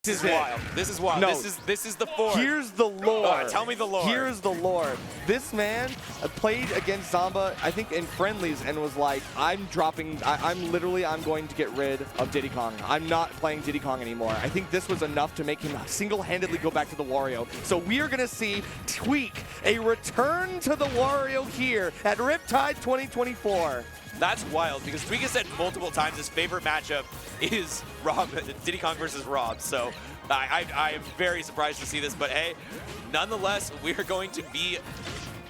This is wild. This is wild. No. This is the form. Here's the lore. Tell me the lore. Here's the lore. This man played against Zamba, I think, in friendlies, and was like, I'm going to get rid of Diddy Kong. I'm not playing Diddy Kong anymore. I think this was enough to make him single-handedly go back to the Wario. So we are going to see Tweek, a return to the Wario here at Riptide 2024. That's wild, because Tweek has said multiple times his favorite matchup is Diddy Kong versus R.O.B. So I am very surprised to see this, but hey, nonetheless, we're going to be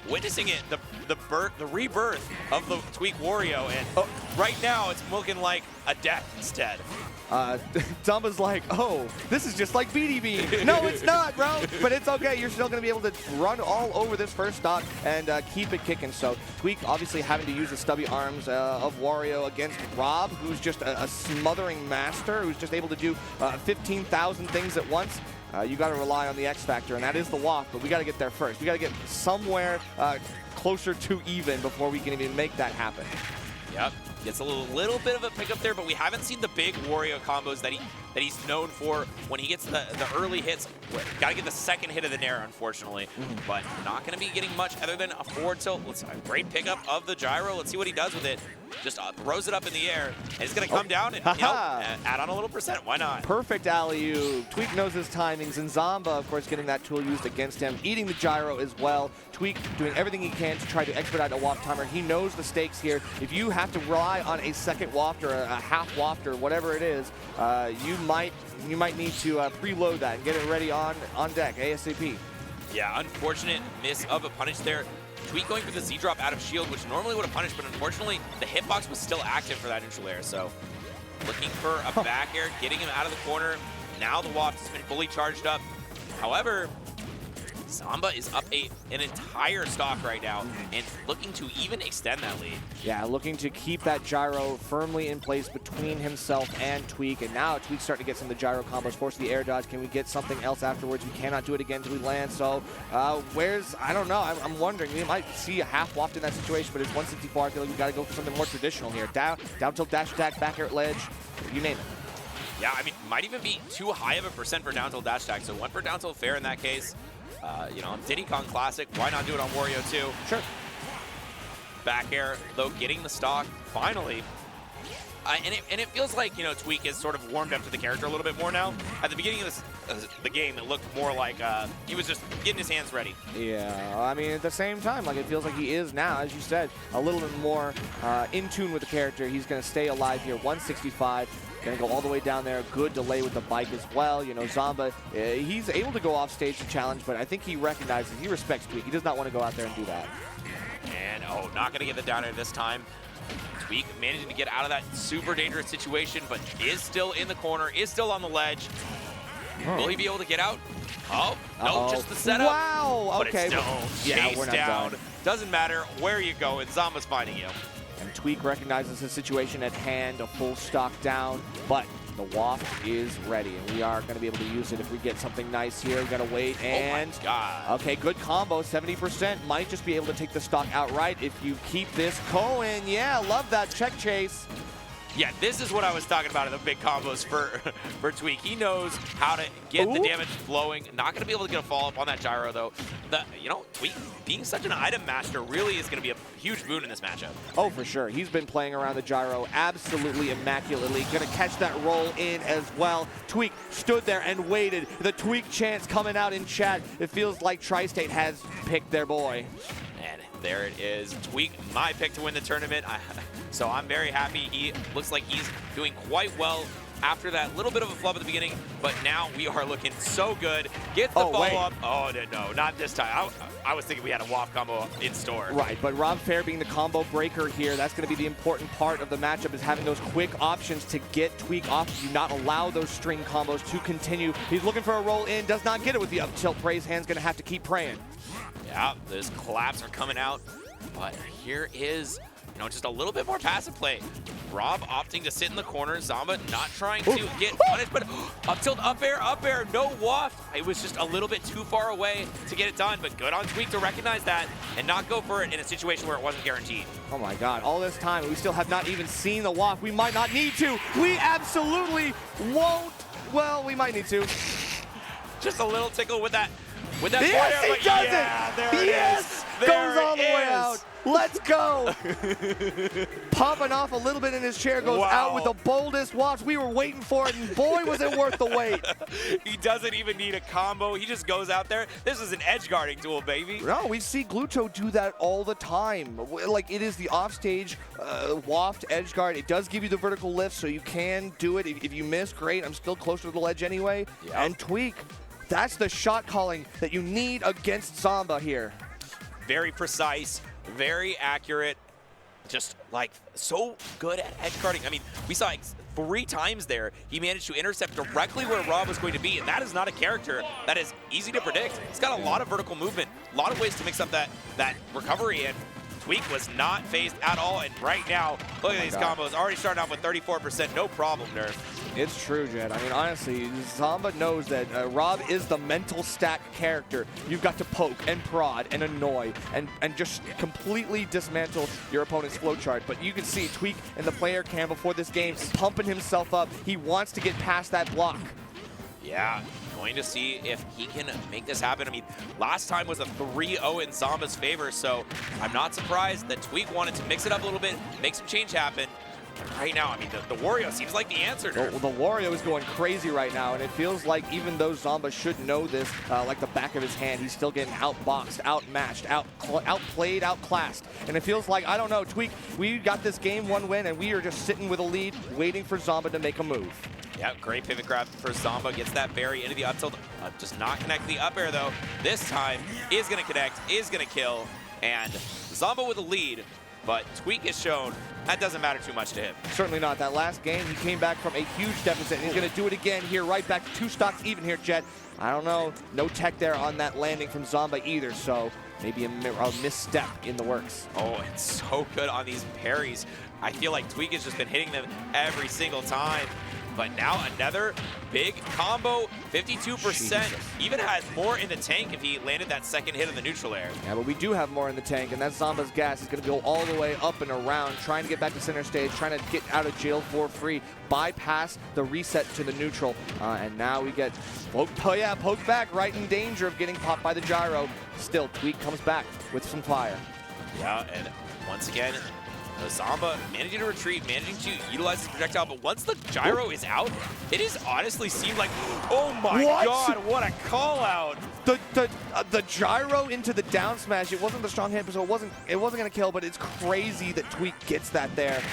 witnessing it, the rebirth of the Tweek Wario, and right now it's looking like a death instead. Zamba's like, oh, this is just like BDB. No, it's not, bro. But it's okay. You're still going to be able to run all over this first stock and keep it kicking. So Tweek obviously having to use the stubby arms of Wario against R.O.B, who's just a smothering master, who's just able to do 15,000 things at once. You got to rely on the X Factor, and that is the Waft, but we got to get there first. We got to get somewhere closer to even before we can even make that happen. Yep, gets a little bit of a pickup there, but we haven't seen the big Wario combos that he's known for when he gets the early hits. Got to get the second hit of the Nair, unfortunately, but not going to be getting much other than a forward tilt. A great pickup of the gyro. Let's see what he does with it. Just throws it up in the air, and it's going to come down and add on a little percent. Why not? Perfect alley-oop. Tweek knows his timings, and Zamba, of course, getting that tool used against him, eating the gyro as well. Tweek doing everything he can to try to expedite a Waft timer. He knows the stakes here. If you have to rely on a second Waft or a half Waft or whatever it is, you might need to preload that and get it ready on deck ASAP. Yeah, unfortunate miss of a punish there. Tweek going for the Z-drop out of shield, which normally would have punished, but unfortunately the hitbox was still active for that neutral air. So looking for a back air, getting him out of the corner. Now the Waft has been fully charged up. However, Zamba is up an entire stock right now and looking to even extend that lead. Yeah, looking to keep that gyro firmly in place between himself and Tweek. And now Tweek's starting to get some of the gyro combos, force the air dodge. Can we get something else afterwards? We cannot do it again until we land. So I don't know. I'm wondering. We might see a half Waft in that situation, but it's 164. I feel like we got to go for something more traditional here. Down tilt dash attack, back air at ledge, you name it. Yeah, I mean, might even be too high of a percent for down tilt dash attack. So went for down tilt fair in that case. You know, Diddy Kong Classic, why not do it on Wario too? Sure. Back air, though, getting the stock, finally. And it feels like, you know, Tweek is sort of warmed up to the character a little bit more now. At the beginning of the game, it looked more like he was just getting his hands ready. Yeah, I mean, at the same time, like, it feels like he is now, as you said, a little bit more in tune with the character. He's going to stay alive here, 165. Going to go all the way down there. Good delay with the bike as well. You know, Zamba, he's able to go off stage to challenge, but I think he recognizes, he respects Tweek. He does not want to go out there and do that. And, not going to get the down air this time. Tweek managing to get out of that super dangerous situation, but is still in the corner, is still on the ledge. Will he be able to get out? Oh, no, just the setup. Wow, but okay. It's still chase down. Doesn't matter where you go, and Zamba's finding you. And Tweek recognizes his situation at hand, a full stock down, but the Waft is ready, and we are going to be able to use it if we get something nice here. We got to wait, and oh my God. Okay, good combo, 70%. Might just be able to take the stock outright if you keep this going. Yeah, love that check chase. Yeah, this is what I was talking about in the big combos for Tweek. He knows how to get the damage flowing. Not going to be able to get a follow-up on that gyro, though. You know, Tweek being such an item master really is going to be a huge boon in this matchup. Oh, for sure. He's been playing around the gyro absolutely immaculately. Going to catch that roll in as well. Tweek stood there and waited. The Tweek chants coming out in chat. It feels like Tri-State has picked their boy. And there it is. Tweek, my pick to win the tournament. So I'm very happy. He looks like he's doing quite well after that little bit of a flub at the beginning, but now we are looking so good. Get the follow-up. Oh, no, not this time. I was thinking we had a Waft combo in store. Right, but Rob Fair being the combo breaker here, that's going to be the important part of the matchup, is having those quick options to get Tweek off. Do not allow those string combos to continue. He's looking for a roll in, does not get it with the up tilt. Prey's hand's going to have to keep praying. Yeah, those collapse are coming out, but here is, you know, just a little bit more passive play. R.O.B opting to sit in the corner. Zamba not trying to get punished, but up tilt, up air, no Waft. It was just a little bit too far away to get it done, but good on Tweek to recognize that and not go for it in a situation where it wasn't guaranteed. Oh my God, all this time, we still have not even seen the Waft. We might not need to. We absolutely won't Well, we might need to. Just a little tickle with that. Yes, he does yeah, it! There Yes! it is. Goes all the way is. out. Let's go! Popping off a little bit in his chair, goes out with the boldest Waft. We were waiting for it, and boy, was it worth the wait. He doesn't even need a combo. He just goes out there. This is an edge guarding tool, baby. No, we see Gluto do that all the time. Like, it is the offstage Waft edge guard. It does give you the vertical lift, so you can do it. If you miss, great. I'm still closer to the ledge anyway. Yep. And Tweek, that's the shot calling that you need against Zamba here. Very precise, very accurate, just like so good at edge guarding. I mean, we saw 3 times there he managed to intercept directly where R.O.B was going to be, and that is not a character that is easy to predict. He's got a lot of vertical movement, a lot of ways to mix up that recovery, and Tweek was not phased at all, and right now, look at these combos. Already starting off with 34%, no problem, Nerf. It's true, Jed. I mean, honestly, Zamba knows that R.O.B is the mental stack character. You've got to poke and prod and annoy and just completely dismantle your opponent's flowchart. But you can see Tweek in the player cam before this game pumping himself up. He wants to get past that block. Yeah, going to see if he can make this happen. I mean, last time was a 3-0 in Zamba's favor, so I'm not surprised that Tweek wanted to mix it up a little bit, make some change happen. Right now, I mean, the Wario seems like the answer. The Wario is going crazy right now, and it feels like even though Zamba should know this like the back of his hand, he's still getting outboxed, outmatched, outplayed, outclassed. And it feels like, I don't know, Tweek, we got this game 1 win, and we are just sitting with a lead, waiting for Zamba to make a move. Yeah, great pivot grab for Zamba. Gets that berry into the up tilt. Does not connect the up air, though. This time is going to connect, is going to kill. And Zamba with a lead, but Tweek has shown that doesn't matter too much to him. Certainly not. That last game, he came back from a huge deficit, and he's going to do it again here, right back to 2 stocks even here, Jet. I don't know. No tech there on that landing from Zamba either, so maybe a misstep in the works. Oh, it's so good on these parries. I feel like Tweek has just been hitting them every single time. But now another big combo, 52%. Jesus. Even has more in the tank if he landed that second hit in the neutral air. Yeah, but we do have more in the tank, and that's Zamba's gas. Is going to go all the way up and around, trying to get back to center stage, trying to get out of jail for free, bypass the reset to the neutral. And now we get poked back, right in danger of getting popped by the gyro. Still, Tweek comes back with some fire. Yeah, and once again, Zamba managing to retreat, managing to utilize his projectile, but once the gyro is out, it has honestly seemed like, oh my god, what a call out! The gyro into the down smash, it wasn't the strong hit, so it wasn't gonna kill, but it's crazy that Tweek gets that there.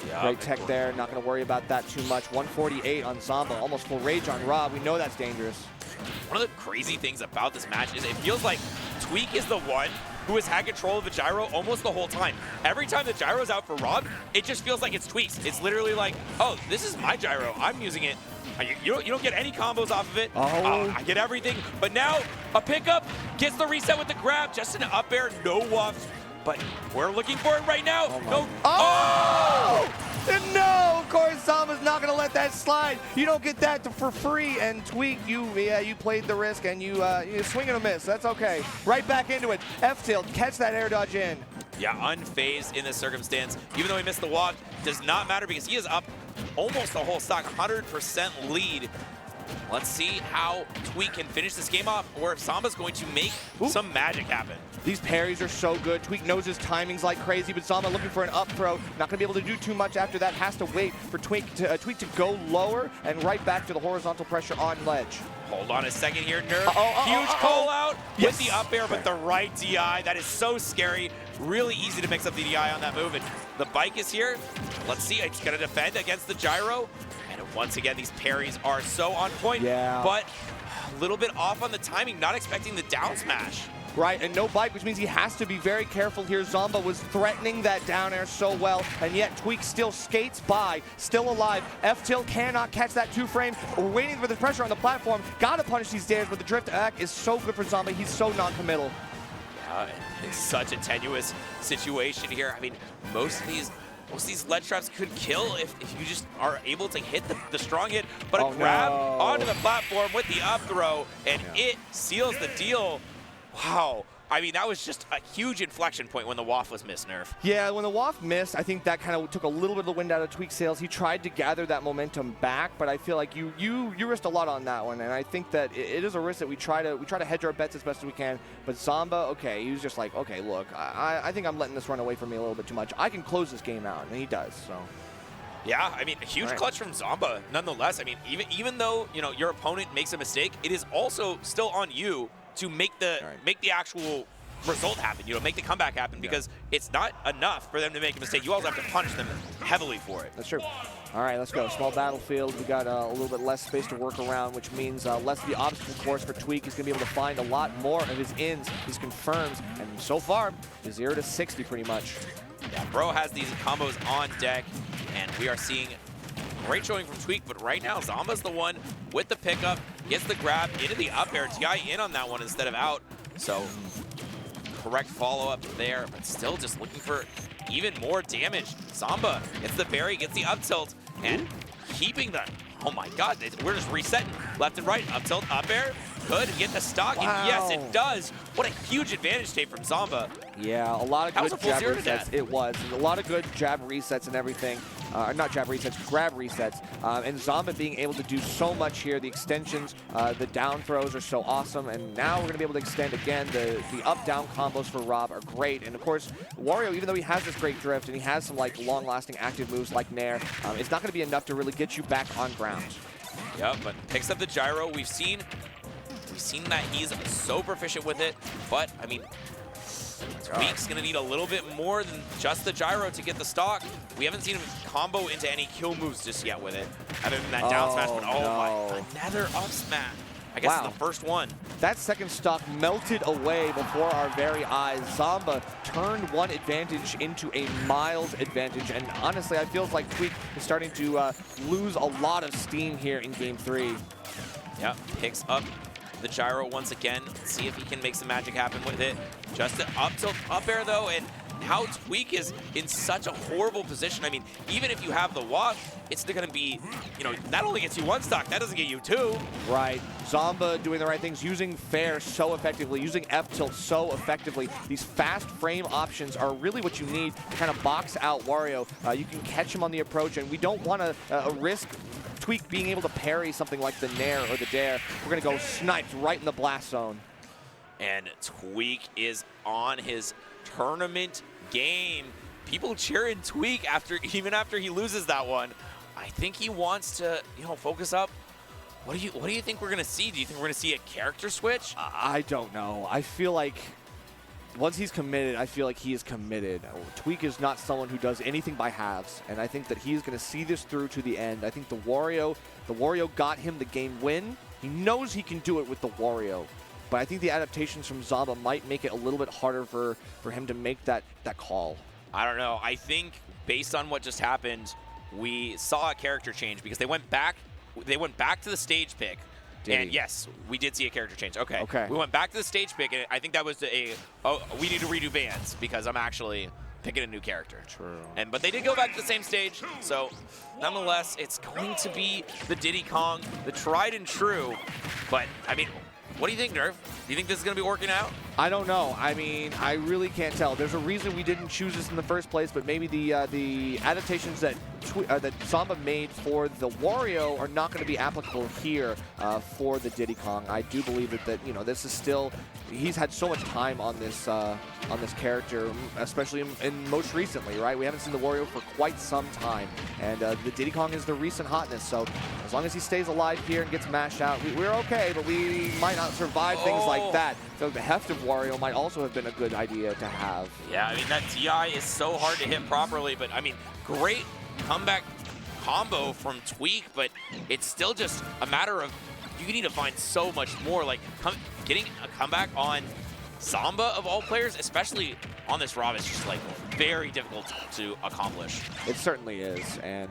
Yeah, great tech there, not gonna worry about that too much. 148 on Zamba, almost full rage on R.O.B. We know that's dangerous. One of the crazy things about this match is it feels like Tweek is the one who has had control of the gyro almost the whole time. Every time the gyro's out for R.O.B, it just feels like it's Tweek's. It's literally like, oh, this is my gyro. I'm using it. You don't get any combos off of it. I get everything. But now a pickup gets the reset with the grab. Just an up air, no Waft. But we're looking for it right now. No, of course, Zamba's not going to let that slide. You don't get that for free. And Tweek, you played the risk, and you swing and a miss. That's okay. Right back into it. F-tilt, catch that air dodge in. Yeah, unfazed in this circumstance. Even though he missed the Waft, does not matter because he is up almost the whole stock, 100% lead. Let's see how Tweek can finish this game off, or if Zamba's going to make some magic happen. These parries are so good. Tweek knows his timing's like crazy, but Zamba looking for an up throw. Not going to be able to do too much after that. Has to wait for Tweek to go lower and right back to the horizontal pressure on ledge. Hold on a second here, Nerf. Huge call out with the up air, but the right DI. That is so scary. Really easy to mix up the DI on that move. And the bike is here. Let's see. It's going to defend against the gyro. And once again, these parries are so on point. Yeah. But a little bit off on the timing. Not expecting the down smash. Right, and no bike, which means he has to be very careful here. Zamba was threatening that down air so well, and yet Tweek still skates by, still alive. F-tilt cannot catch that 2-frame. We're waiting for the pressure on the platform. Got to punish these stairs, but the drift attack is so good for Zamba. He's so non-committal. It's such a tenuous situation here. I mean, most of these ledge traps could kill if you just are able to hit the strong hit, but a grab onto the platform with the up throw, and it seals the deal. Wow, I mean, that was just a huge inflection point when the Waft was missed, Nerf. Yeah, when the Waft missed, I think that kind of took a little bit of the wind out of Tweek's sails. He tried to gather that momentum back, but I feel like you risked a lot on that one, and I think that it is a risk that we try to hedge our bets as best as we can. But Zamba, okay, he was just like, okay, look, I think I'm letting this run away from me a little bit too much. I can close this game out, and he does. So. Yeah, I mean, a huge clutch from Zamba, nonetheless. I mean, even though your opponent makes a mistake, it is also still on you to make the actual result happen. Make the comeback happen, because it's not enough for them to make a mistake. You also have to punish them heavily for it. That's true. All right, let's go. Small battlefield. We got a little bit less space to work around, which means less of the obstacle course for Tweek. He's going to be able to find a lot more of his ins, his confirms, and so far, 0 to 60 pretty much. Yeah, Bro has these combos on deck, and we are seeing great showing from Tweek, but right now, Zamba's the one with the pickup, gets the grab into the up air. TI in on that one instead of out, so correct follow-up there, but still just looking for even more damage. Zamba gets the berry, gets the up tilt, and keeping the, oh my god, we're just resetting left and right, up tilt, up air. Could get the stock, and yes, it does. What a huge advantage tape from Zamba. Yeah, a lot of good jab resets. It was. A lot of good jab resets and everything. Not jab resets, grab resets. And Zamba being able to do so much here. The extensions, the down throws are so awesome. And now we're going to be able to extend again. The up-down combos for R.O.B are great. And of course, Wario, even though he has this great drift and he has some like long-lasting active moves like Nair, it's not going to be enough to really get you back on ground. Yeah, but picks up the gyro. We've seen that he's so proficient with it, but I mean, Tweek's gonna need a little bit more than just the gyro to get the stock. We haven't seen him combo into any kill moves just yet with it, other than that down smash, but my, another up smash. I guess it's the first one. That second stock melted away before our very eyes. Zamba turned one advantage into a mild advantage, and honestly, I feel like Tweek is starting to lose a lot of steam here in Game 3. Yeah, picks up the gyro once again. See if he can make some magic happen with it. Just an up tilt up air though, and now Tweek is in such a horrible position. I mean, even if you have the Waft, it's going to be, that only gets you one stock. That doesn't get you two. Right. Zamba doing the right things, using fair so effectively, using F tilt so effectively. These fast frame options are really what you need to kind of box out Wario. You can catch him on the approach, and we don't want to risk Tweek being able to parry something like the Nair or the Dare. We're going to go sniped right in the blast zone. And Tweek is on his tournament game. People cheering Tweek even after he loses that one. I think he wants to, focus up. What do you think we're going to see? Do you think we're going to see a character switch? I don't know. I feel like once he's committed, I feel like he is committed. Tweek is not someone who does anything by halves, and I think that he's going to see this through to the end. I think the Wario got him the game win. He knows he can do it with the Wario, but I think the adaptations from Zamba might make it a little bit harder for him to make that call. I don't know. I think based on what just happened, we saw a character change because they went back to the stage pick. And yes, we did see a character change. Okay. We went back to the stage pick, and I think that was we need to redo bans because I'm actually picking a new character. True. But they did go back to the same stage, so nonetheless, it's going to be the Diddy Kong, the tried and true. But I mean, what do you think, Nerf? Do you think this is going to be working out? I don't know. I mean, I really can't tell. There's a reason we didn't choose this in the first place, but maybe the adaptations that Zamba made for the Wario are not going to be applicable here for the Diddy Kong. I do believe that this is still, he's had so much time on this character, especially in most recently, right? We haven't seen the Wario for quite some time, and the Diddy Kong is the recent hotness. So as long as he stays alive here and gets mashed out, we're okay, but we might not survive things like that. So the heft of Wario might also have been a good idea to have. Yeah, I mean, that TI is so hard to hit properly, but I mean, great comeback combo from Tweek, but it's still just a matter of you need to find so much more. Like getting a comeback on Zamba of all players, especially on this R.O.B, is just like very difficult to accomplish. It certainly is, and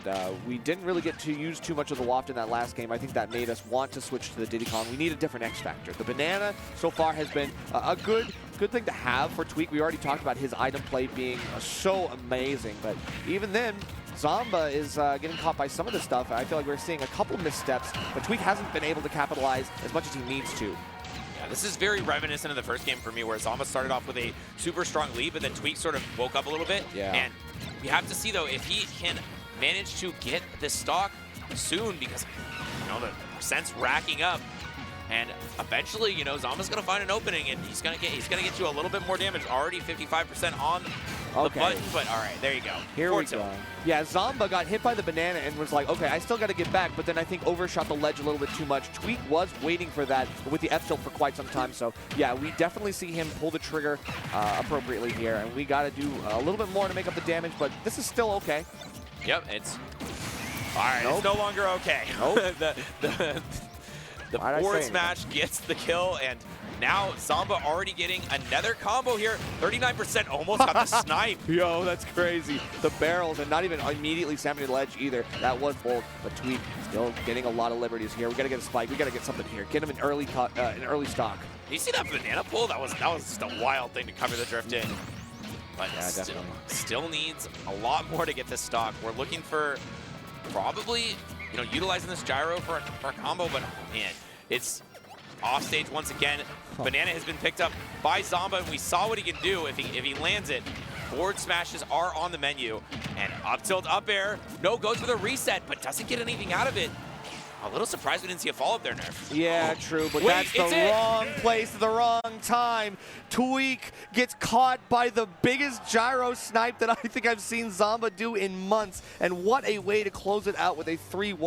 we didn't really get to use too much of the Waft in that last game. I think that made us want to switch to the Diddy Kong. We need a different X factor. The banana so far has been a good thing to have for Tweek. We already talked about his item play being so amazing, but even then, Zamba is getting caught by some of the stuff. I feel like we're seeing a couple missteps, but Tweek hasn't been able to capitalize as much as he needs to. Yeah, this is very reminiscent of the first game for me, where Zamba started off with a super strong lead, but then Tweek sort of woke up a little bit. Yeah. And we have to see, though, if he can manage to get this stock soon, because, you know, the percent's racking up. And eventually, you know, Zamba's going to find an opening, and he's going to get you a little bit more damage. Already 55% on the button, but all right, there you go. Here we go. Yeah, Zamba got hit by the banana and was like, okay, I still got to get back, but then I think overshot the ledge a little bit too much. Tweek was waiting for that with the F tilt for quite some time, so yeah, we definitely see him pull the trigger appropriately here, and we got to do a little bit more to make up the damage, but this is still okay. Yep, it's all right. Nope. It's no longer okay. Nope. The forward smash gets the kill, and now Zamba already getting another combo here. 39% almost got the snipe. Yo, that's crazy. The barrels, and not even immediately sampling the ledge either. That was bold, but Tweek still getting a lot of liberties here. We got to get a spike. We got to get something here. Get him an early stock. You see that banana pull? That was just a wild thing to cover the drift in. But yeah, still needs a lot more to get this stock. We're looking for probably, you know, utilizing this gyro for a combo, but oh man, it's off stage once again. Banana has been picked up by Zamba, and we saw what he can do if he lands it. Forward smashes are on the menu, and up tilt, up air. No, goes for the reset, but doesn't get anything out of it. A little surprised we didn't see a follow-up there, Nerf. Yeah, true, but that's the wrong place at the wrong time. Tweek gets caught by the biggest gyro snipe that I think I've seen Zamba do in months, and what a way to close it out with a 3-1.